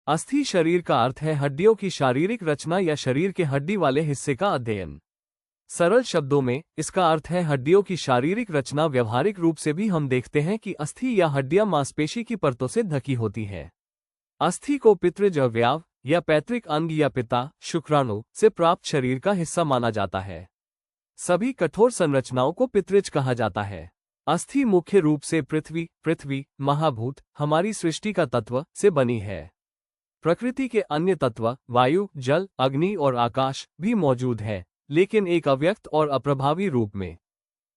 अस्थि शरीर का अर्थ है हड्डियों की शारीरिक रचना या शरीर के हड्डी वाले हिस्से का अध्ययन। सरल शब्दों में इसका अर्थ है हड्डियों की शारीरिक रचना। व्यवहारिक रूप से भी हम देखते हैं कि अस्थि या हड्डियां मांसपेशी की परतों से ढकी होती है। अस्थि को पितृज अवयव या पैतृक अंग या पिता शुक्राणु से प्राप्त शरीर का हिस्सा माना जाता है। सभी कठोर संरचनाओं को पितृज कहा जाता है। अस्थि मुख्य रूप से पृथ्वी, महाभूत, हमारी सृष्टि का तत्व से बनी है। प्रकृति के अन्य तत्व वायु, जल, अग्नि और आकाश भी मौजूद है, लेकिन एक अव्यक्त और अप्रभावी रूप में।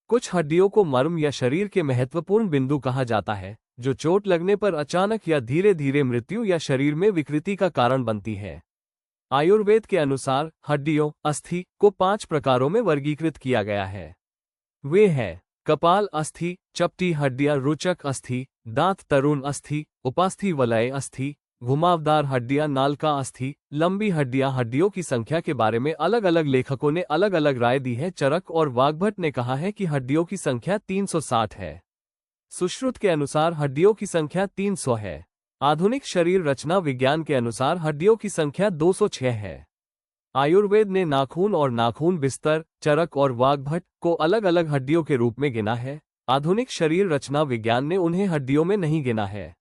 कुछ हड्डियों को मर्म या शरीर के महत्वपूर्ण बिंदु कहा जाता है, जो चोट लगने पर अचानक या धीरे धीरे मृत्यु या शरीर में विकृति का कारण बनती है। आयुर्वेद के अनुसार हड्डियों अस्थि को 5 प्रकारों में वर्गीकृत किया गया है। वे हैं कपाल अस्थि, चपटी हड्डियां, रुचक अस्थि, दांत तरुण अस्थि, उपास्थि वलय अस्थि, घुमावदार हड्डियां, नालका अस्थि, लंबी हड्डियां। हड्डियों की संख्या के बारे में अलग अलग लेखकों ने अलग अलग राय दी है। चरक और वाग्भट ने कहा है कि हड्डियों की संख्या 360 है। सुश्रुत के अनुसार हड्डियों की संख्या 300 है। आधुनिक शरीर रचना विज्ञान के अनुसार हड्डियों की संख्या 206 है। आयुर्वेद ने नाखून और नाखून बिस्तर, चरक और वाग्भट को अलग अलग हड्डियों के रूप में गिना है। आधुनिक शरीर रचना विज्ञान ने उन्हें हड्डियों में नहीं गिना है।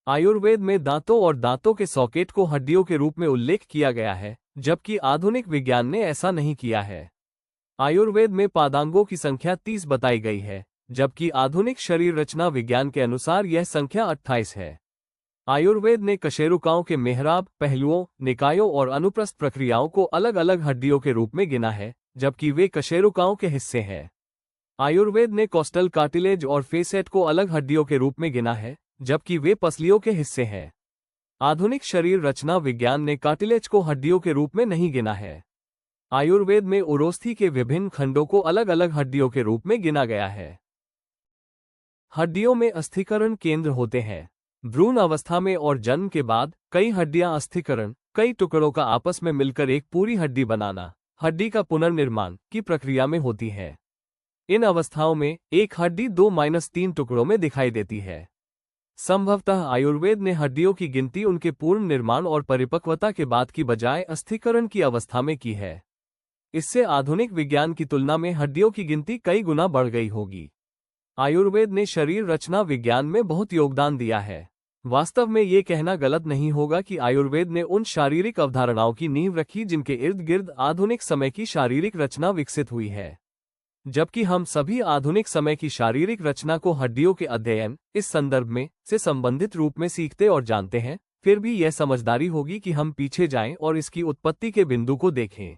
आयुर्वेद में दांतों और दांतों के सॉकेट को हड्डियों के रूप में उल्लेख किया गया है, जबकि आधुनिक विज्ञान ने ऐसा नहीं किया है। आयुर्वेद में पादांगों की संख्या 30 बताई गई है, जबकि आधुनिक शरीर रचना विज्ञान के अनुसार यह संख्या 28 है। आयुर्वेद ने कशेरुकाओं के मेहराब, पहलुओं, निकायों और अनुप्रस्थ प्रक्रियाओं को अलग अलग हड्डियों के रूप में गिना है, जबकि वे कशेरुकाओं के हिस्से हैं। आयुर्वेद ने कोस्टल कार्टिलेज और फेसेट को अलग हड्डियों के रूप में गिना है, जबकि वे पसलियों के हिस्से हैं। आधुनिक शरीर रचना विज्ञान ने कार्टिलेज को हड्डियों के रूप में नहीं गिना है। आयुर्वेद में उरोस्थि के विभिन्न खंडों को अलग अलग हड्डियों के रूप में गिना गया है। हड्डियों में अस्थिकरण केंद्र होते हैं। भ्रूण अवस्था में और जन्म के बाद कई हड्डियां अस्थिकरण, कई टुकड़ों का आपस में मिलकर एक पूरी हड्डी बनाना, हड्डी का पुनर्निर्माण की प्रक्रिया में होती है। इन अवस्थाओं में एक हड्डी 2-3 टुकड़ों में दिखाई देती है। संभवतः आयुर्वेद ने हड्डियों की गिनती उनके पूर्ण निर्माण और परिपक्वता के बाद की बजाय अस्थिकरण की अवस्था में की है। इससे आधुनिक विज्ञान की तुलना में हड्डियों की गिनती कई गुना बढ़ गई होगी। आयुर्वेद ने शरीर रचना विज्ञान में बहुत योगदान दिया है। वास्तव में ये कहना गलत नहीं होगा कि आयुर्वेद ने उन शारीरिक अवधारणाओं की नींव रखी जिनके इर्द गिर्द आधुनिक समय की शारीरिक रचना विकसित हुई है। जबकि हम सभी आधुनिक समय की शारीरिक रचना को हड्डियों के अध्ययन इस संदर्भ में से संबंधित रूप में सीखते और जानते हैं, फिर भी यह समझदारी होगी कि हम पीछे जाएं और इसकी उत्पत्ति के बिंदु को देखें।